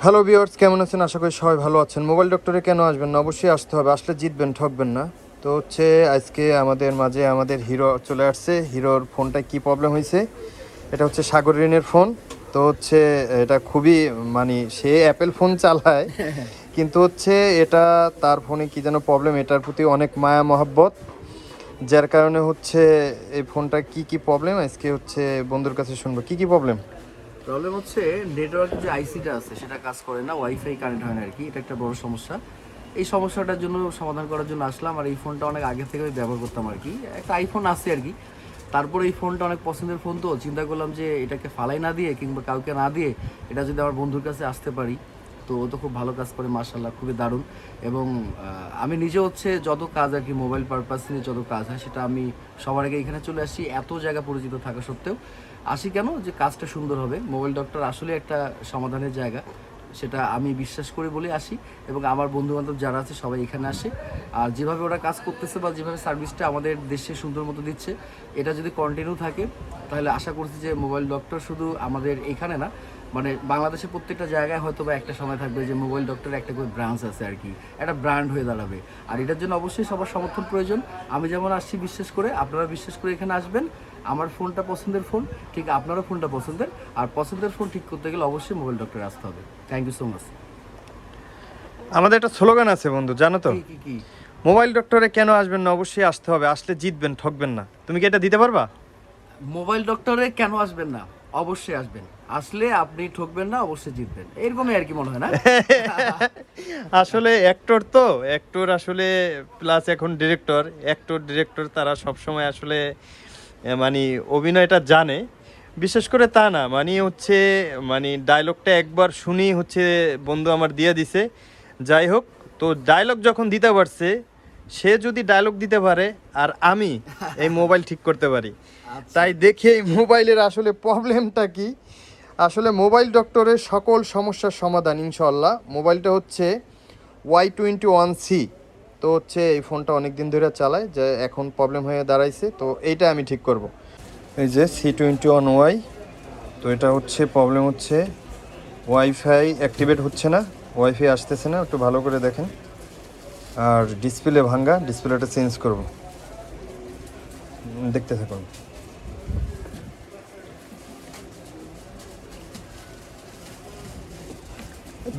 Hello viewers, কেমন আছেন? আশা করি সবাই ভালো আছেন। মোবাইল ডক্টরে কেন আসবেন না? অবশ্যই আসতে হবে, আসলে জিতবেন, ঠকবেন না। তো হচ্ছে আজকে আমাদের মাঝে আমাদের হিরো চলে আসছে। হিরোর ফোনটা কি প্রবলেম হয়েছে, এটা হচ্ছে সাগর ঋণের ফোন। তো হচ্ছে এটা খুবই মানে সে অ্যাপেল ফোন চালায়, কিন্তু হচ্ছে এটা তার ফোনে কি যেন প্রবলেম, এটার প্রতি অনেক মায়া মহব্বত, যার কারণে হচ্ছে এই ফোনটা কি প্রবলেম আজকে হচ্ছে বন্ধুর কাছে শুনবো। কি প্রবলেম? প্রবলেম হচ্ছে নেটওয়ার্কের যে আইসিটা আছে সেটা কাজ করে না, ওয়াইফাই কানেক্ট হয় না আর কি। এটা একটা বড় সমস্যা। এই সমস্যাটার জন্য সমাধান করার জন্য আসলাম। আর এই ফোনটা অনেক আগে থেকে আমি ব্যবহার করতাম আর কি, একটা আইফোন আছে আর কি। তারপরে এই ফোনটা অনেক পছন্দের ফোন, তো চিন্তা করলাম যে এটাকে ফালাই না দিয়ে কিংবা কাউকে না দিয়ে এটা যদি আমার বন্ধুর কাছে আসতে পারি, তো ও তো খুব ভালো কাজ করে মার্শাল্লাহ, খুবই দারুণ। এবং আমি নিজে হচ্ছে যত কাজ আর কি মোবাইল পারপাস নিয়ে যত কাজ হয় সেটা আমি সবার আগে এখানে চলে আসছি। এত জায়গা পরিচিত থাকা সত্ত্বেও আসি কেন, যে কাজটা সুন্দর হবে। মোবাইল ডক্টর আসলে একটা সমাধানের জায়গা, সেটা আমি বিশ্বাস করি বলে আসি। এবং আমার বন্ধুবান্ধব যারা আছে সবাই এখানে আসে। আর যেভাবে ওরা কাজ করতেছে বা যেভাবে সার্ভিসটা আমাদের দেশে সুন্দর মতো দিচ্ছে, এটা যদি কন্টিনিউ থাকে তাহলে আশা করছি যে মোবাইল ডক্টর শুধু আমাদের এখানে না, মানে বাংলাদেশের প্রত্যেকটা জায়গায় হয়তো বা একটা সময় থাকবে যে মোবাইল ডক্টর একটা করে ব্রাঞ্চ আছে আর কি, একটা ব্র্যান্ড হয়ে দাঁড়াবে। আর এটার জন্য অবশ্যই সবার সমর্থন প্রয়োজন। আমি যেমন আসছি বিশ্বাস করে, আপনারা বিশ্বাস করে এখানে আসবেন। আমার ফোনটা পছন্দের ফোন, ঠিক আপনারও ফোনটা পছন্দের। আর পছন্দের ফোন ঠিক করতে গেলে অবশ্যই মোবাইল ডক্টরে আসতে হবে। Thank you so much. আমাদের একটা স্লোগান আছে বন্ধু, জানো তো? কি কি কি মোবাইল ডক্টরে কেন আসবেন না? অবশ্যই আসতে হবে, আসলে জিতবেন, ঠকবেন না। তুমি কি এটা দিতে পারবা? মোবাইল ডক্টরে কেন আসবেন না? অবশ্যই আসবেন। আসলে আপনি ঠকবেন না, অবশ্যই জিতবেন, এরকমই আর কি মনে হয় না? আসলে অ্যাক্টর, তো অ্যাক্টর আসলে প্লাস এখন ডিরেক্টর, অ্যাক্টর ডিরেক্টর তারা সব সময় আসলে মানে অভিনয়টা জানে। বিশেষ করে তা না, মানে হচ্ছে মানে ডায়লগটা একবার শুনি হচ্ছে বন্ধু আমার দিয়ে দিছে। যাই হোক, তো ডায়লগ যখন দিতে পারছে, সে যদি ডায়লগ দিতে পারে আর আমি এই মোবাইল ঠিক করতে পারি, আচ্ছা। তাই দেখি এই মোবাইলের আসলে প্রবলেমটা কি। আসলে মোবাইল ডক্টরের সকল সমস্যার সমাধান ইনশাল্লাহ। মোবাইলটা হচ্ছে Y21C। তো হচ্ছে এই ফোনটা অনেক দিন ধরে চালায়, যে এখন প্রবলেম হয়ে দাঁড়াইছে, তো এইটা আমি ঠিক করব। এই যে C21Y, তো এটা হচ্ছে প্রবলেম হচ্ছে ওয়াইফাই অ্যাক্টিভেট হচ্ছে না, ওয়াইফাই আসতেছে না, একটু ভালো করে দেখেন। আর ডিসপ্লে ভাঙ্গা, ডিসপ্লেটা চেঞ্জ করব, দেখতে থাকুন।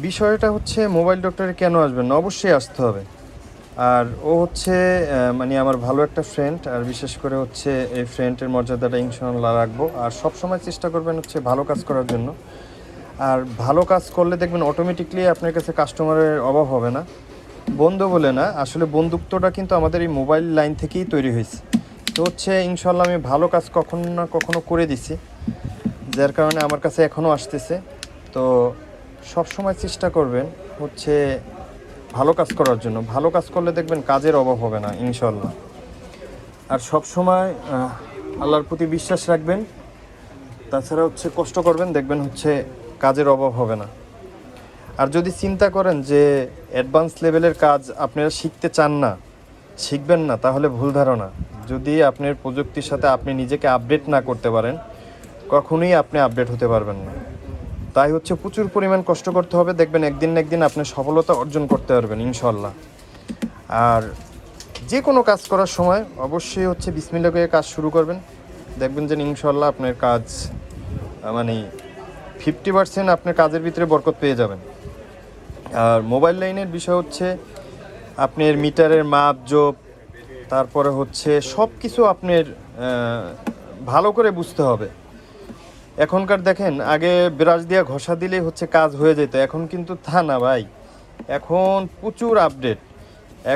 বিষয়টা হচ্ছে মোবাইল ডক্টরে কেন আসবেন না? অবশ্যই আসতে হবে। আর ও হচ্ছে মানে আমার ভালো একটা ফ্রেন্ড, আর বিশেষ করে হচ্ছে এই ফ্রেন্ডের মর্যাদাটা ইনশাআল্লাহ রাখবো। আর সব সময় চেষ্টা করবেন হচ্ছে ভালো কাজ করার জন্য। আর ভালো কাজ করলে দেখবেন অটোমেটিকলি আপনার কাছে কাস্টমারের অভাব হবে না। বন্ধু বলে না, আসলে বন্ধুত্বটা কিন্তু আমাদের এই মোবাইল লাইন থেকেই তৈরি হয়েছে। তো হচ্ছে ইনশাল্লাহ আমি ভালো কাজ কখনো না কখনো করে দিছি, যার কারণে আমার কাছে এখনও আসতেছে। তো সব সময় চেষ্টা করবেন হচ্ছে ভালো কাজ করার জন্য। ভালো কাজ করলে দেখবেন কাজের অভাব হবে না ইনশাল্লাহ। আর সব সময় আল্লাহর প্রতি বিশ্বাস রাখবেন, তাছাড়া হচ্ছে কষ্ট করবেন, দেখবেন হচ্ছে কাজের অভাব হবে না। আর যদি চিন্তা করেন যে অ্যাডভান্স লেভেলের কাজ আপনারা শিখতে চান না, শিখবেন না, তাহলে ভুল ধারণা। যদি আপনার প্রযুক্তির সাথে আপনি নিজেকে আপডেট না করতে পারেন, কখনোই আপনি আপডেট হতে পারবেন না। তাই হচ্ছে প্রচুর পরিমাণ কষ্ট করতে হবে, দেখবেন একদিন না একদিন আপনি সফলতা অর্জন করতে পারবেন ইনশাল্লাহ। আর যে কোনো কাজ করার সময় অবশ্যই হচ্ছে বিসমিল্লাহ করে কাজ শুরু করবেন, দেখবেন যে ইনশাল্লাহ আপনার কাজ মানে 50% আপনার কাজের ভিতরে বরকত পেয়ে যাবেন। আর মোবাইল লাইনের বিষয় হচ্ছে আপনার মিটারের মাপ জোপ, তারপরে হচ্ছে সব কিছু আপনার ভালো করে বুঝতে হবে। এখনকার দেখেন, আগে ব্রাশ দিয়ে ঘষা দিলেই হচ্ছে কাজ হয়ে যেত, এখন কিন্তু তা না ভাই। এখন প্রচুর আপডেট।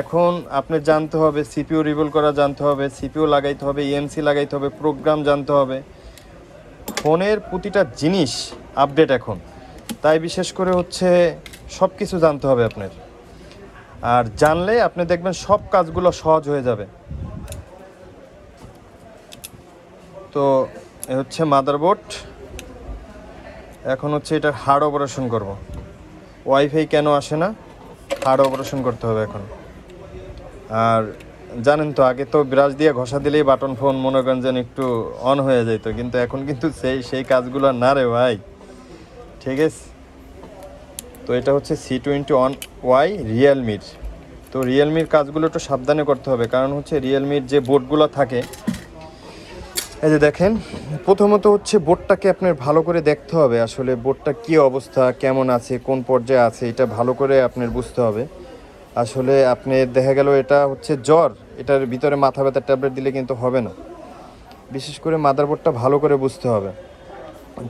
এখন আপনি জানতে হবে সিপিইউ রিভোল করা জানতে হবে, সিপিইউ লাগাইতে হবে, ইএমসি লাগাইতে হবে, প্রোগ্রাম জানতে হবে। ফোনের প্রতিটা জিনিস আপডেট এখন, তাই বিশেষ করে হচ্ছে সব কিছু জানতে হবে আপনার। আর জানলে আপনি দেখবেন সব কাজগুলো সহজ হয়ে যাবে। তো এ হচ্ছে মাদারবোর্ড। এখন হচ্ছে এটার হার্ড অপারেশন করব। ওয়াইফাই কেন আসে না, হার্ড অপারেশন করতে হবে এখন। আর জানেন তো, আগে তো ব্রাশ দিয়ে ঘষা দিলেই বাটন ফোন মনে করেন যেন একটু অন হয়ে যেত, কিন্তু এখন কিন্তু সেই কাজগুলো না রে ভাই। ঠিক আছে, তো এটা হচ্ছে C21Y রিয়েলমির। তো রিয়েলমির কাজগুলো একটু সাবধানে করতে হবে, কারণ হচ্ছে রিয়েলমির যে বোর্ডগুলো থাকে, এই যে দেখেন, প্রথমত হচ্ছে বোর্ডটাকে আপনার ভালো করে দেখতে হবে, আসলে বোর্ডটা কী অবস্থা, কেমন আছে, কোন পর্যায়ে আছে, এটা ভালো করে আপনার বুঝতে হবে। আসলে আপনি দেখা গেল এটা হচ্ছে জ্বর, এটার ভিতরে মাথা ব্যথার ট্যাবলেট দিলে কিন্তু হবে না। বিশেষ করে মাদারবোর্ডটা ভালো করে বুঝতে হবে।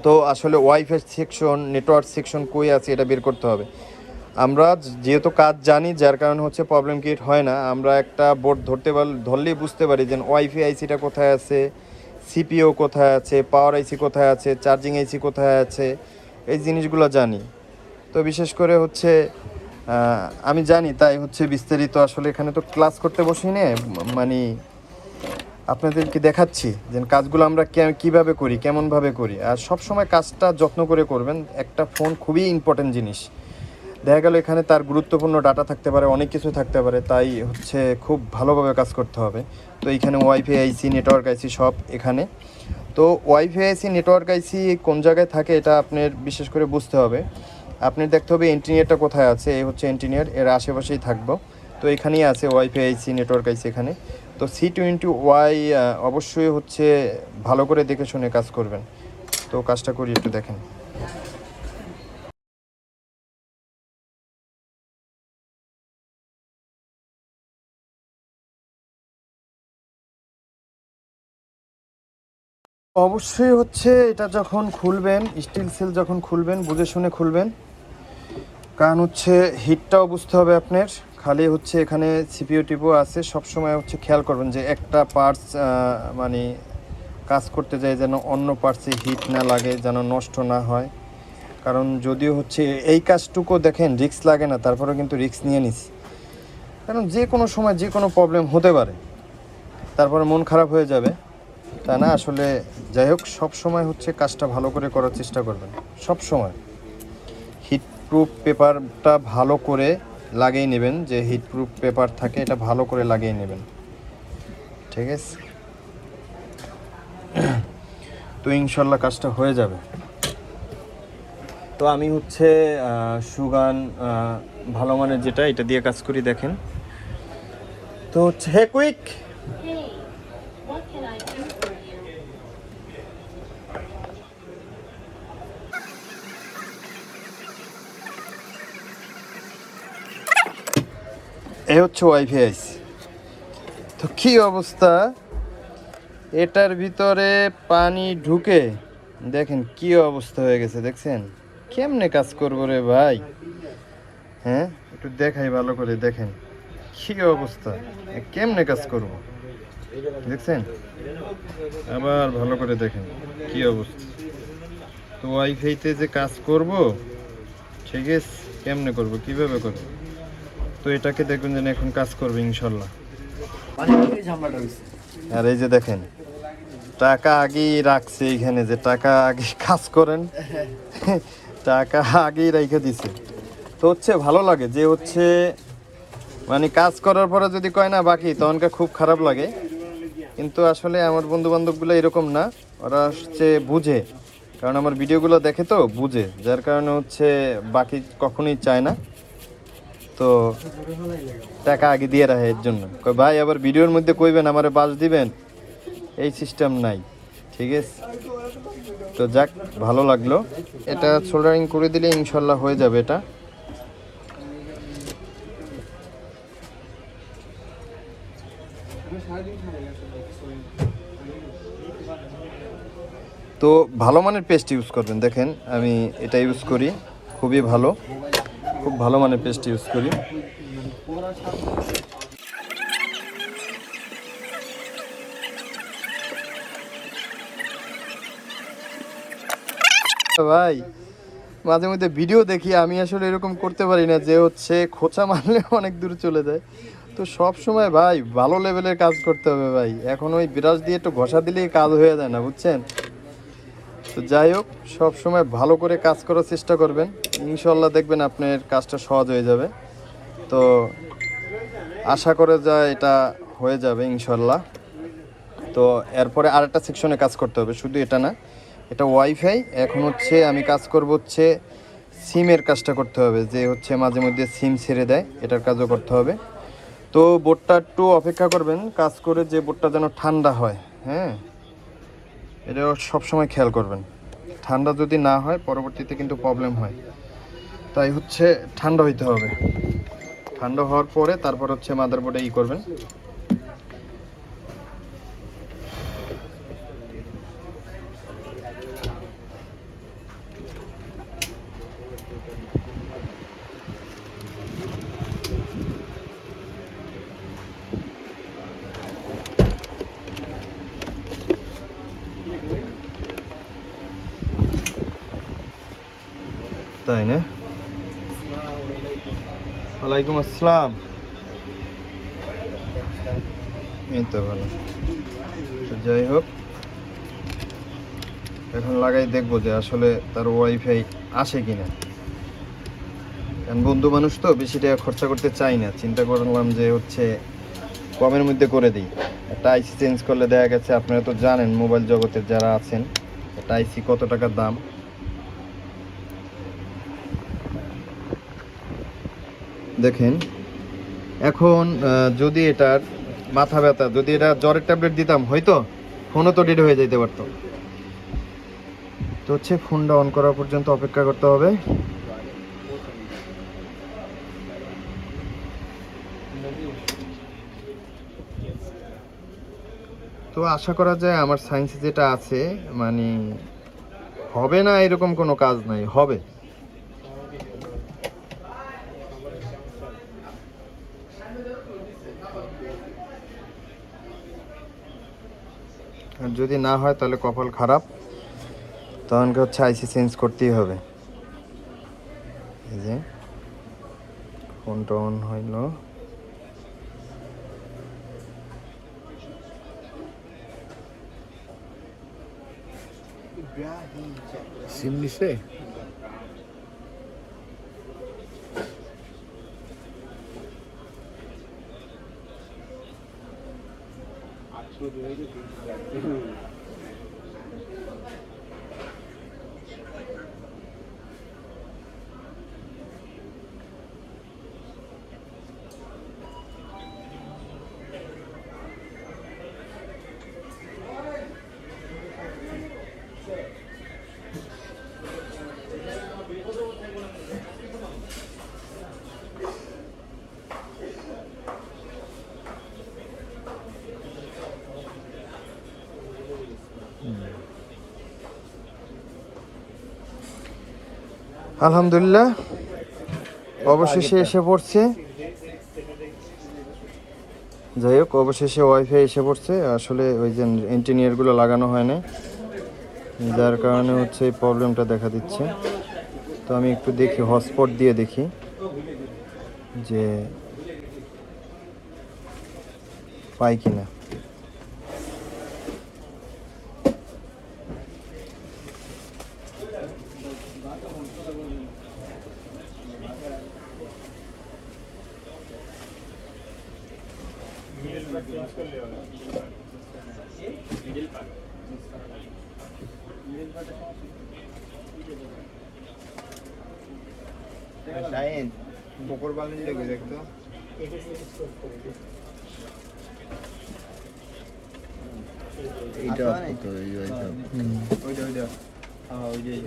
তো আসলে ওয়াইফাই সেকশন, নেটওয়ার্ক সেকশন কই আছে এটা বের করতে হবে। আমরা যেহেতু কাজ জানি, যার কারণে হচ্ছে প্রবলেম ক্রিয়েট হয় না। আমরা একটা বোর্ড ধরলেই বুঝতে পারি যে ওয়াইফাই আইসিটা কোথায় আছে, সিপিও কোথায় আছে, পাওয়ার আইসি কোথায় আছে, চার্জিং আইসি কোথায় আছে, এই জিনিসগুলো জানি। তো বিশেষ করে হচ্ছে আমি জানি, তাই হচ্ছে বিস্তারিত আসলে এখানে তো ক্লাস করতে বসি না, মানে আপনাদেরকে দেখাচ্ছি যে কাজগুলো আমরা কীভাবে করি, কেমনভাবে করি। আর সব সময় কাজটা যত্ন করে করবেন। একটা ফোন খুবই ইম্পর্টেন্ট জিনিস। দেখা গেল এখানে তার গুরুত্বপূর্ণ ডাটা থাকতে পারে, অনেক কিছু থাকতে পারে, তাই হচ্ছে খুব ভালোভাবে কাজ করতে হবে। তো এখানে ওয়াইফাই আইসি, নেটওয়ার্ক আইসি সব এখানে। তো ওয়াইফাই আইসি, নেটওয়ার্ক আইসি কোন জায়গায় থাকে এটা আপনার বিশেষ করে বুঝতে হবে। আপনি দেখতে হবে এন্টিনিয়ারটা কোথায় আছে, এই হচ্ছে এন্টিনিয়ার, এর আশেপাশেই থাকবো। তো এখানেই আছে ওয়াইফাই আইসি, নেটওয়ার্ক আইসি এখানে। তো C21Y অবশ্যই হচ্ছে ভালো করে দেখে শুনে কাজ করবেন। তো কাজটা করি একটু দেখেন। অবশ্যই হচ্ছে এটা যখন খুলবেন, স্টিল সেল যখন খুলবেন, বুঝে শুনে খুলবেন, কারণ হচ্ছে হিটটাও বুঝতে হবে আপনার। খালি হচ্ছে এখানে সিপিইউ টিপিও আছে, সবসময় হচ্ছে খেয়াল করবেন যে একটা পার্টস মানে কাজ করতে যায় যেন অন্য পার্টসে হিট না লাগে, যেন নষ্ট না হয়। কারণ যদিও হচ্ছে এই কাজটুকু দেখেন রিস্ক লাগে না, তারপরেও কিন্তু রিস্ক নিয়ে নিস, কারণ যে কোনো সময় যে কোনো প্রবলেম হতে পারে, তারপরে মন খারাপ হয়ে যাবে, তাই না? আসলে যাই হোক, সব সময় হচ্ছে কাজটা ভালো করে করার চেষ্টা করবেন। সব সময় হিটপ্রুফ পেপারটা ভালো করে লাগিয়ে নেবেন, যে হিটপ্রুফ পেপার থাকে এটা ভালো করে লাগিয়ে নেবেন, ঠিক আছে? তো ইনশাল্লাহ কাজটা হয়ে যাবে। তো আমি হচ্ছে সুগান ভালো মানের যেটা, এটা দিয়ে কাজ করি, দেখেন। তো হচ্ছে হে কুইক, এই হচ্ছে ওয়াইফাই আইসি। তো কী অবস্থা, এটার ভিতরে পানি ঢুকে দেখেন কি অবস্থা হয়ে গেছে, দেখছেন? কেমনে কাজ করবো রে ভাই, হ্যাঁ? একটু দেখাই ভালো করে, দেখেন কি অবস্থা, কেমনে কাজ করব, দেখছেন? আবার ভালো করে দেখেন কি অবস্থা। তো ওয়াইফাইতে যে কাজ করব, ঠিক আছে, কেমনে করব, কিভাবে করব? তো এটাকে দেখবেন যেন এখন কাজ করবে ইনশাল্লাহ। আর এই যে দেখেন, টাকা আগেই রাখছে এইখানে, যে টাকা আগে কাজ করেন, টাকা আগেই রেখে দিছে। তো হচ্ছে ভালো লাগে যে হচ্ছে মানে কাজ করার পরে যদি কয় না বাকি, তখনকে খুব খারাপ লাগে। কিন্তু আসলে আমার বন্ধু বান্ধবগুলো এরকম না, ওরা হচ্ছে বুঝে, কারণ আমার ভিডিওগুলো দেখে তো বুঝে, যার কারণে হচ্ছে বাকি কখনোই চায় না। তো টাকা আগে দিয়ে রাখে, এর জন্য কয় ভাই আবার ভিডিওর মধ্যে কইবেন আমারে বাস দিবেন, এই সিস্টেম নাই, ঠিক আছে? তো যাক, ভালো লাগলো। এটা সোল্ডারিং করে দিলে ইনশাল্লাহ হয়ে যাবে এটা। তো ভালো মানের পেস্ট ইউজ করবেন, দেখেন আমি এটা ইউজ করি, খুবই ভালো, খুব ভালো মানের পেস্ট ইউজ করি। ভাই মাঝে মধ্যে ভিডিও দেখি, আমি আসলে এরকম করতে পারি না, যে হচ্ছে খোঁচা মারলে অনেক দূর চলে যায়। তো সব সময় ভাই ভালো লেভেলের কাজ করতে হবে ভাই, এখন ওই ব্রাশ দিয়ে একটু ঘষা দিলেই কাজ হয়ে যায় না, বুঝছেন? তো যাই হোক, সব সময় ভালো করে কাজ করার চেষ্টা করবেন, ইনশাল্লাহ দেখবেন আপনার কাজটা সহজ হয়ে যাবে। তো আশা করে যায় এটা হয়ে যাবে ইনশাল্লাহ। তো এরপরে আরেকটা সেকশনে কাজ করতে হবে, শুধু এটা না, এটা ওয়াইফাই। এখন হচ্ছে আমি কাজ করব হচ্ছে সিমের কাজটা করতে হবে, যে হচ্ছে মাঝে মধ্যে সিম ছেড়ে দেয়, এটার কাজও করতে হবে। তো বোর্ডটা একটু অপেক্ষা করবেন কাজ করে, যে বোর্ডটা যেন ঠান্ডা হয়। হ্যাঁ, এটা সবসময় খেয়াল করবেন, ঠান্ডা যদি না হয় পরবর্তীতে কিন্তু প্রবলেম হয়। তাই হচ্ছে ঠান্ডা হইতে হবে, ঠান্ডা হওয়ার পরে তারপর হচ্ছে মাদারবোর্ডে করবেন। তাই না? ওয়ালাইকুম আসসালাম। এই তো ভালো। তো যাই হোক, এখন লাগাই দেখবো যে আসলে তার ওয়াইফাই আসে কিনা। কারণ বন্ধু মানুষ তো বেশি টাকা খরচা করতে চাই না, চিন্তা করলাম যে হচ্ছে কমের মধ্যে করে দিই। একটা আইসি চেঞ্জ করলে দেখা গেছে, আপনারা তো জানেন মোবাইল জগতের যারা আছেন, একটা আইসি কত টাকা দাম। দেখেন এখন যদি এটার মাথা ব্যথা, যদি এটা জ্বরের ট্যাবলেট দিতাম হয়তো ফোনও তো ডেড হয়ে যেতে পারতো। তো হচ্ছে ফোনটা অন করা পর্যন্ত অপেক্ষা করতে হবে। তো আশা করা যায় আমার সায়েন্সে যেটা আছে, মানে হবে না এরকম কোনো কাজ নাই, হবে। আর যদি না হয় তাহলে কপাল খারাপ, তখন হচ্ছে আইসি চেঞ্জ করতেই হবে। এই যে ফোনটা অন হইল। সিম নিছে? আলহামদুলিল্লাহ অবশেষে এসে পড়ছে। যাই হোক, অবশেষে ওয়াইফাই এসে পড়ছে। আসলে ওই যে ইঞ্জিনিয়ারগুলো লাগানো হয় না, যার কারণে হচ্ছে এই প্রবলেমটা দেখা দিচ্ছে। তো আমি একটু দেখি, হটস্পট দিয়ে দেখি যে পাই কিনা। শাহিন বকর বালিন লেগে দেখতো। এইটা তো ওইটা ওইটা ওইটা হ্যাঁ ওইটাই।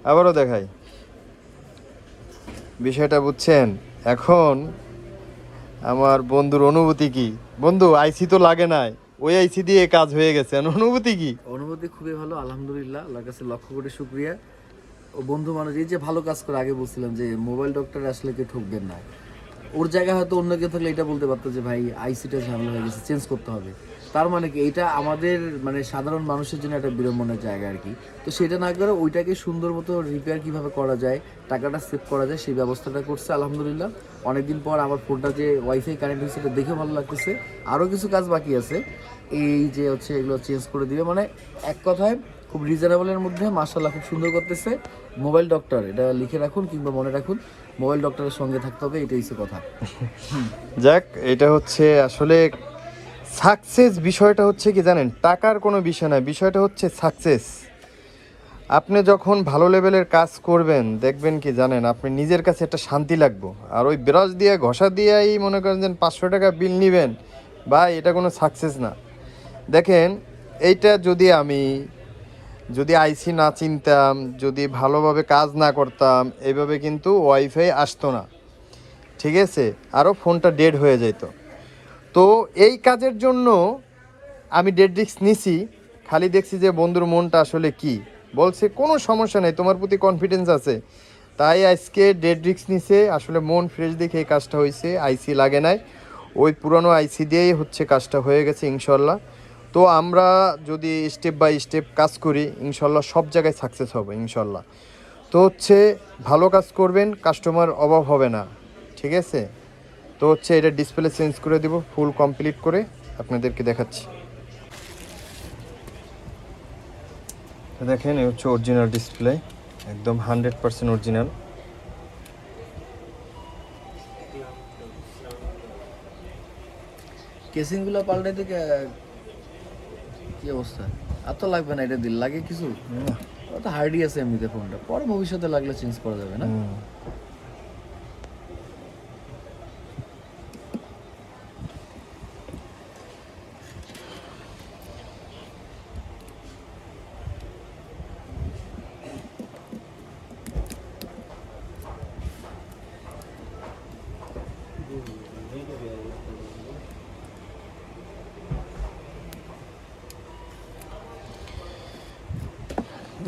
আবারও দেখাই বিষয়টা বুঝছেন। এখন আমার বন্ধুর অনুভূতি কি? বন্ধু আইসি তো লাগে নাই, ওই আইসি দিয়ে কাজ হয়ে গেছে, অনুভূতি কি? অনুভূতি খুবই ভালো, আলহামদুলিল্লাহ, আল্লাহর কাছে লক্ষ কোটি শুকরিয়া। ও বন্ধু মানুষ এই যে ভালো কাজ করে, আগে বলছিলাম যে মোবাইল ডক্টর আসলে কেউ ঠকবেন না। ওর জায়গায় হয়তো অন্য কেউ থাকলে এটা বলতে পারতো যে ভাই আইসিটা ঝামেলা হয়ে গেছে, চেঞ্জ করতে হবে। তার মানে কি, এটা আমাদের মানে সাধারণ মানুষের জন্য একটা বিড়ম্বনার জায়গা আর কি। তো সেটা না করে ওইটাকে সুন্দর মতো রিপেয়ার কীভাবে করা যায়, টাকাটা সেভ করা যায়, সেই ব্যবস্থাটা করছে আলহামদুলিল্লাহ। অনেকদিন পর আমার ফোনটা যে ওয়াইফাই কানেক্ট হয়েছে এটা দেখে ভালো লাগতেছে। আরও কিছু কাজ বাকি আছে, এই যে হচ্ছে এগুলো চেঞ্জ করে দিবে, মানে এক কথায় খুব রিজনেবলের মধ্যে মাশাআল্লাহ খুব সুন্দর করতেছে। মোবাইল ডক্টর, এটা লিখে রাখুন কিংবা মনে রাখুন, মোবাইল ডক্টরের সঙ্গে থাকতে হবে, এটাই হচ্ছে কথা। যাক, এটা হচ্ছে আসলে সাকসেস বিষয়টা হচ্ছে কি জানেন, টাকার কোনো বিষয় না, বিষয়টা হচ্ছে সাকসেস। আপনি যখন ভালো লেভেলের কাজ করবেন দেখবেন কি জানেন, আপনি নিজের কাছে একটা শান্তি লাগবে। আর ওই ব্রাশ দিয়ে ঘষা দিয়েই মনে করেন যে 500 টাকা বিল নেবেন, বা এটা কোনো সাকসেস না। দেখেন, এইটা যদি আইসি না চিনতাম, যদি ভালোভাবে কাজ না করতাম, এইভাবে কিন্তু ওয়াইফাই আসতো না, ঠিক আছে, আরও ফোনটা ডেড হয়ে যেত। তো এই কাজের জন্য আমি ডেড রিস্ক নিছি, খালি দেখছি যে বন্ধুর মনটা আসলে কি বলছে, কোনো সমস্যা নেই, তোমার প্রতি কনফিডেন্স আছে, তাই আজকে ডেড রিস্ক নিছে। আসলে মন ফ্রেশ দেখে এই কাজটা হয়েছে, আইসি লাগে নাই, ওই পুরনো আইসি দিয়েই হচ্ছে কাজটা হয়ে গেছে ইনশাল্লাহ। তো আমরা যদি স্টেপ বাই স্টেপ কাজ করি ইনশাল্লাহ সব জায়গায় সাকসেস হবে ইনশাল্লাহ। তো হচ্ছে ভালো কাজ করবেন, কাস্টমার অভাব হবে না, ঠিক আছে। তো হচ্ছে এটা ডিসপ্লে চেঞ্জ করে দিব, ফুল কমপ্লিট করে আপনাদেরকে দেখাচ্ছি। তো দেখেন, এই হচ্ছে অরিজিনাল ডিসপ্লে, একদম 100% অরিজিনাল। কেসিংগুলো পাল্টাইতে কি অবস্থা? আর তো লাগবে না, এটা দিল লাগে কিছু, ও তো হার্ডই আছে এমনিতে ফোনটা, পরে ভবিষ্যতে লাগলে চেঞ্জ করা যাবে না?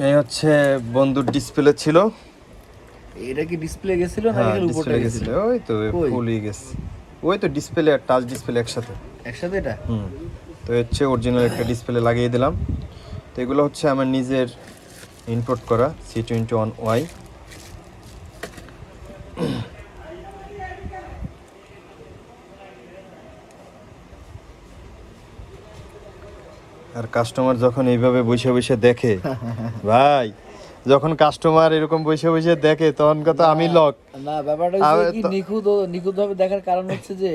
এই হচ্ছে বন্ধুর ডিসপ্লে ছিল। এটা কি ডিসপ্লে গেছিল না হ্যাঁ, এর উপরটা ডিসপ্লে গেছিল? গেছিল, ওই তো কই? ফুলই গেছে। ওই তো ডিসপ্লে আর টাচ ডিসপ্লে একসাথে। একসাথে এটা? তো হচ্ছে অরিজিনাল একটা ডিসপ্লে লাগিয়ে দিলাম। তো এগুলো হচ্ছে আমার নিজের ইনপুট করা C21Y। আর কাস্টমার যখন এইভাবে বসে বসে দেখে ভাই, যখন কাস্টমার এরকম বসে বসে দেখে তখন কত আমি লক। না, ব্যাপারটা হচ্ছে কি, নিখুঁত ভাবে দেখার কারণ হচ্ছে যে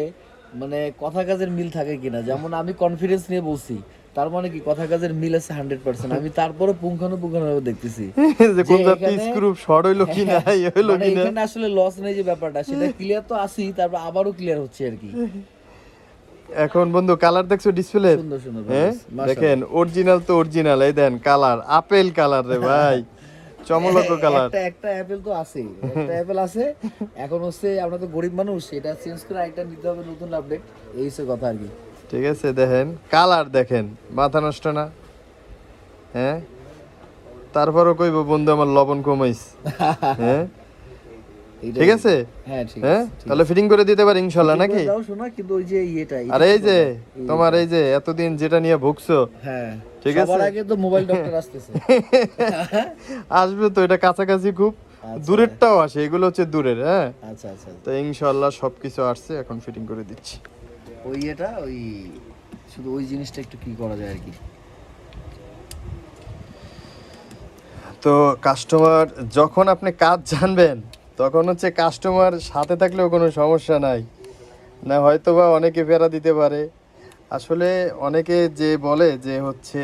মানে কথা কাজের মিল থাকে কিনা। যেমন আমি কনফিডেন্স নিয়ে বলছি, তার মানে কি কথা কাজের মিল আছে 100%। আমি তারপরে পুঙ্খানুপুঙ্খানুভাবে দেখতেছি যে কোন যে জাতি এখানে স্ক্রু শর্ট হইলো কিনা, এই হইলো মানে কিনা। এখানে আসলে লস নেই যে ব্যাপারটা, সেটা ক্লিয়ার তো আসি, তারপর আবারও ক্লিয়ার হচ্ছে আর কি। এখন বন্ধু কালার দেখছো ডিসপ্লে? সুন্দর সুন্দর হ্যাঁ, মাশাআল্লাহ। দেখেন অরিজিনাল তো অরিজিনাল, এই দেন কালার, আপেল কালার রে ভাই, চমলক কালার। একটা অ্যাপেল তো আছে, একটা অ্যাপেল আছে। এখন হচ্ছে আমরা তো গরিব মানুষ, এটা চেঞ্জ করে আরেকটা নিতে হবে, নতুন আপডেট, এই হচ্ছে কথা আর কি। ঠিক আছে, দেখেন কালার, দেখেন মাথা নষ্ট না? হ্যাঁ, তারপরও কইব বন্ধু আমার লবণ কমাইস। হ্যাঁ, ঠিক আছে। হ্যাঁ ঠিক হ্যাঁ, আছে, তাহলে ফিটিং করে দিতে পারি ইনশাল্লাহ নাকি? দাও শোনা, কিন্তু ওই যে ইয়েটা, আর এই যে তোমার এই যে এতদিন যেটা নিয়ে ভুগছো, হ্যাঁ ঠিক সবার আছে। আগে তো মোবাইল ডক্টর আসতেছে। আসবে তো, এটা কাছাকাছি খুব, দূরেরটাও আসে, এগুলো হচ্ছে দূরের। হ্যাঁ, আচ্ছা আচ্ছা, তো ইনশাল্লাহ সবকিছু আসছে, এখন ফিটিং করে দিচ্ছি। ওই এটা ওই শুধু ওই জিনিসটা একটু কি করা যায় আর কি। তো কাস্টমার যখন আপনি কাজ জানবেন তখন হচ্ছে কাস্টমার সাথে থাকলেও কোনো সমস্যা নাই, না হয়তো বা অনেকে ফেরা দিতে পারে। আসলে অনেকে যে বলে যে হচ্ছে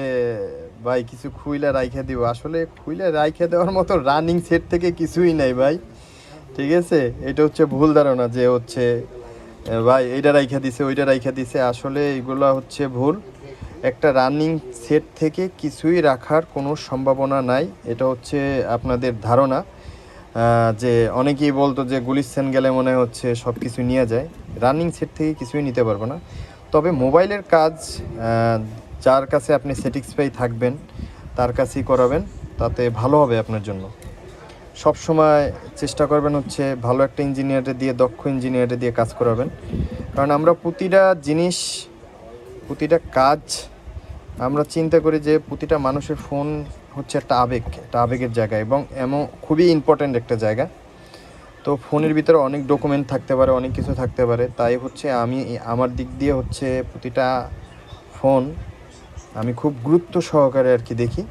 ভাই কিছু খুইলা রাইখা দিব, আসলে খুইলা রাইখা দেওয়ার মতো রানিং সেট থেকে কিছুই নাই ভাই, ঠিক আছে। এটা হচ্ছে ভুল ধারণা যে হচ্ছে ভাই এইটা রাইখা দিছে ওইটা রাইখা দিছে, আসলে এগুলো হচ্ছে ভুল। একটা রানিং সেট থেকে কিছুই রাখার কোনো সম্ভাবনা নাই, এটা হচ্ছে আপনাদের ধারণা। যে অনেকেই বলতো যে গুলিস্তান গেলে মনে হচ্ছে সব কিছু নিয়ে যায়, রানিং সেট থেকে কিছুই নিতে পারবো না। তবে মোবাইলের কাজ যার কাছে আপনি স্যাটিসফাই থাকবেন তার কাছেই করাবেন, তাতে ভালো হবে আপনার জন্য। সব সময় চেষ্টা করবেন হচ্ছে ভালো একটা ইঞ্জিনিয়ারে দিয়ে, দক্ষ ইঞ্জিনিয়ারে দিয়ে কাজ করাবেন। কারণ আমরা প্রতিটা জিনিস, প্রতিটা কাজ আমরা চিন্তা করি যে প্রতিটা মানুষের ফোন হচ্ছে একটা আবেগ, একটা আবেগের জায়গা, এবং এমন খুবই ইম্পর্ট্যান্ট একটা জায়গা। তো ফোনের ভিতরে অনেক ডকুমেন্ট থাকতে পারে, অনেক কিছু থাকতে পারে, তাই হচ্ছে আমি আমার দিক দিয়ে হচ্ছে প্রতিটা ফোন আমি খুব গুরুত্ব সহকারে আর কি দেখি,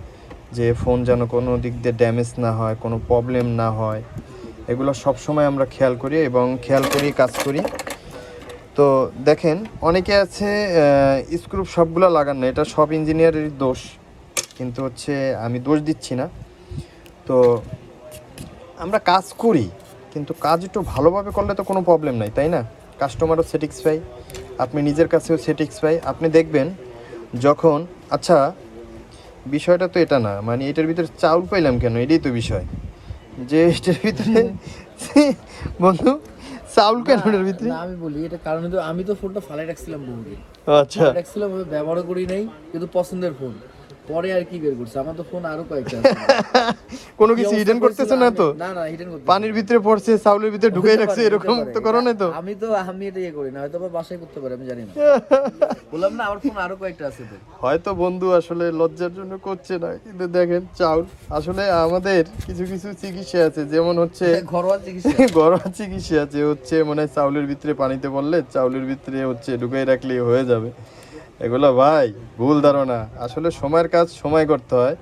যে ফোন যেন কোনো দিক দিয়ে ড্যামেজ না হয়, কোনো প্রবলেম না হয়, এগুলো সবসময় আমরা খেয়াল করি এবং খেয়াল করেই কাজ করি। তো দেখেন অনেকে আছে স্ক্রু সবগুলো লাগান না, এটা সব ইঞ্জিনিয়ারের দোষ, কিন্তু হচ্ছে আমি দোষ দিচ্ছি না। তো আমরা কাজ করি, কিন্তু কাজ একটু ভালোভাবে করলে তো কোনো প্রবলেম নাই, তাই না? কাস্টমারও স্যাটিসফাই, আপনি নিজের কাছেও স্যাটিসফাই। আপনি দেখবেন যখন, আচ্ছা বিষয়টা তো এটা না, মানে এটার ভিতরে চাউল পাইলাম কেন, এটাই তো বিষয়, যে এটার ভিতরে বন্ধু চাউল কেন এটার ভিতরে? না আমি বলি এটা কারণ তো আমি তো ফোনটা ফালাই রাখছিলাম বহুদিন, আচ্ছা, রাখছিলাম আমি ব্যবহারও করি নাই, কিন্তু পছন্দের ফোন। পরে আর কি বের করছে, আমার তো ফোন আরো কয়েকটা আছে। কোনো কি কিছু অবস্থা হিডেন করতেছে করেছিল না আমি- তো? না না হিডেন করতে পানির ভিতরে পড়ছে, চাউলের ভিতরে ঢুকাই রাখছে, এরকম তো করো না তো? আমি এটা ইয়ে করি না, হয়তো বা বাসায় করতে পারি, আমি জানি না। বললাম না আমার ফোন আরো কয়েকটা আছে তো। হয়তো বন্ধু আসলে লজ্জার জন্য করছে না, কিন্তু দেখেন চাউল আসলে আমাদের কিছু কিছু চিকিৎসা আছে, যেমন হচ্ছে ঘরোয়া চিকিৎসা। ঘরোয়া চিকিৎসা আছে, হচ্ছে মানে চাউলের ভিতরে পানিতে পড়লে চাউলের ভিতরে হচ্ছে ঢুকাই রাখলেই হয়ে যাবে। এগুলো ভাই ভুল ধারণা, আসলে সময়ের কাজ সময় করতে হয়।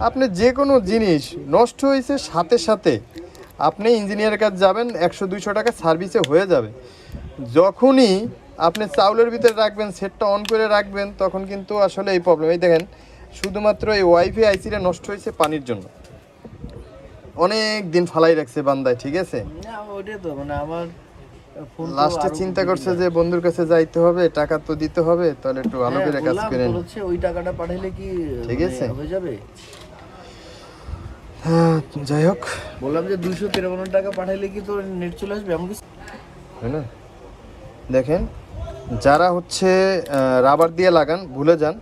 আপনি যে কোনো জিনিস নষ্ট হয়েছে সাথে সাথে আপনি ইঞ্জিনিয়ারের কাছে যাবেন, 100-200 টাকা সার্ভিসে হয়ে যাবে। যখনই আপনি চাউলের ভিতরে রাখবেন, সেটটা অন করে রাখবেন, তখন কিন্তু আসলে এই প্রবলেম। এই দেখেন শুধুমাত্র এই ওয়াইফাই আইসিটা নষ্ট হয়েছে পানির জন্য, অনেক দিন ফালাই রাখছে বান্দায়, ঠিক আছে? না ওইটাই তো মানে আমার ফোন তো লাস্টে আরো চিন্তা করছে যে বন্ধুর কাছে যাইতে হবে, টাকা তো দিতে হবে, তাহলে একটু ভালো হ্যাঁ, করে কাজ বললাম করেন। তোর হচ্ছে ওই টাকাটা পাঠাইলে কি ঠিক মানে আছে। হয়ে যাবে? হ্যাঁ, যাই হোক, বললাম যে 253 টাকা পাঠাইলে কি তোর নেট চলে আসবে এমন কিছু? তাই না? দেখেন যারা হচ্ছে রাবার দিয়ে লাগান ভুলে যান।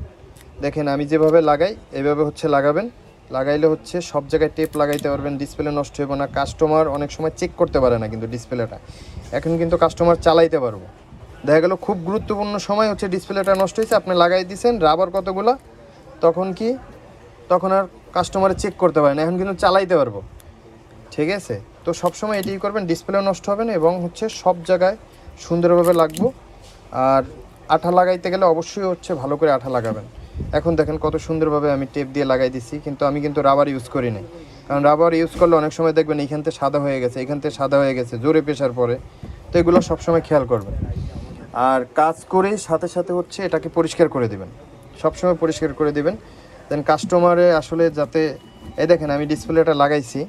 দেখেন আমি যেভাবে লাগাই এভাবে হচ্ছে লাগাবেন, লাগাইলে হচ্ছে সব জায়গায় টেপ লাগাইতে পারবেন, ডিসপ্লে নষ্ট হবে না। কাস্টমার অনেক সময় চেক করতে পারে না কিন্তু ডিসপ্লেটা, এখন কিন্তু কাস্টমার চালাইতে পারবো। দেখা গেল খুব গুরুত্বপূর্ণ সময় হচ্ছে ডিসপ্লেটা নষ্ট হয়েছে, আপনি লাগাই দিয়েছেন রাবার কতগুলা, তখন কি, তখন আর কাস্টমারে চেক করতে পারে না, এখন কিন্তু চালাইতে পারবো। ঠিক আছে, তো সবসময় এটাই করবেন, ডিসপ্লেও নষ্ট হবে না এবং হচ্ছে সব জায়গায় সুন্দরভাবে লাগবো। আর আঠা লাগাইতে গেলে অবশ্যই হচ্ছে ভালো করে আঠা লাগাবেন। এখন দেখেন কত সুন্দরভাবে আমি টেপ দিয়ে লাগাই দিচ্ছি, কিন্তু আমি কিন্তু রাবার ইউজ করি না, কারণ রাবার ইউজ করলে অনেক সময় দেখবেন এইখান থেকে সাদা হয়ে গেছে, এখান থেকে সাদা হয়ে গেছে, জোরে প্রেশার পড়ে। তো এগুলো সবসময় খেয়াল করবেন। আর কাজ করে সাথে সাথে হচ্ছে এটাকে পরিষ্কার করে দিবেন, সবসময় পরিষ্কার করে দিবেন। দেন কাস্টমারে আসলে যাতে, এই দেখেন আমি ডিসপ্লেটা লাগাইছি,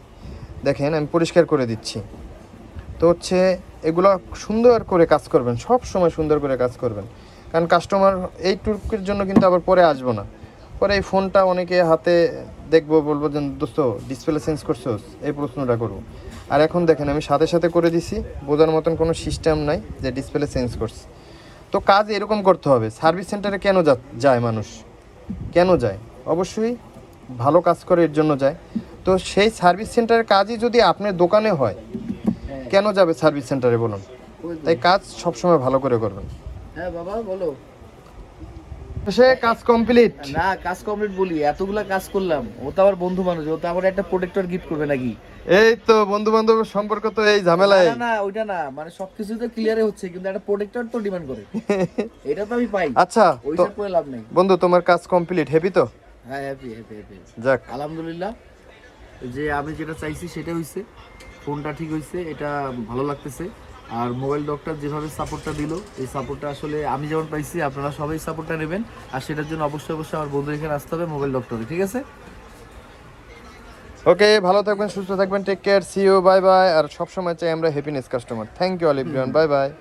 দেখেন আমি পরিষ্কার করে দিচ্ছি। তো হচ্ছে এগুলো সুন্দর করে কাজ করবেন, সব সময় সুন্দর করে কাজ করবেন, কারণ কাস্টমার এইটুকুর জন্য কিন্তু আবার পরে আসবো না। পরে এই ফোনটা অনেকে হাতে দেখবো, বলবো যে দোস্ত ডিসপ্লে চেঞ্জ করছোস, এই প্রশ্নটা করবো। আর এখন দেখেন আমি সাথে সাথে করে দিছি, বোঝার মতন কোনো সিস্টেম নাই যে ডিসপ্লে চেঞ্জ করছে। তো কাজ এরকম করতে হবে। সার্ভিস সেন্টারে কেন যায় মানুষ, কেন যায়? অবশ্যই ভালো কাজ করে এর জন্য যায়। তো সেই সার্ভিস সেন্টারের কাজই যদি আপনার দোকানে হয়, কেন যাবে সার্ভিস সেন্টারে বলুন? তাই কাজ সবসময় ভালো করে করবেন। হ্যাঁ বাবা বলো। সে কাজ কমপ্লিট। না কাজ কমপ্লিট বলি, এতগুলা কাজ করলাম, ও তো আমার বন্ধু মানুষ, ও তো আমার একটা প্রোটেক্টর গিফট করবে নাকি? এই তো বন্ধু বান্ধবের সম্পর্ক তো এই ঝামেলায়। না না ওইটা না, মানে সবকিছু তো ক্লিয়ারে হচ্ছে, কিন্তু একটা প্রোটেক্টর তো ডিমান্ড করে, এটা তো আমি পাই। আচ্ছা তো ওইসব করে লাভ নেই। বন্ধু তোমার কাজ কমপ্লিট, হ্যাপি তো? হ্যাঁ হ্যাপি হ্যাপি হ্যাপি যাক, আলহামদুলিল্লাহ, যে আমি যেটা চাইছি সেটা হইছে, ফোনটা ঠিক হইছে, এটা ভালো লাগতেছে। আর মোবাইল ডক্টর যেভাবে সাপোর্টটা দিল, এই সাপোর্টটা আসলে আমি যেমন পাইছি আপনারা সবাই সাপোর্টটা নেবেন। আর সেটার জন্য অবশ্যই অবশ্যই আমার বন্ধু এখানে আসতে হবে মোবাইল ডক্টরে, ঠিক আছে? ওকে, ভালো থাকবেন, সুস্থ থাকবেন, take care, see you, bye bye. আর সবসময় চাই আমরা happiness customer. Thank you all everyone, bye by.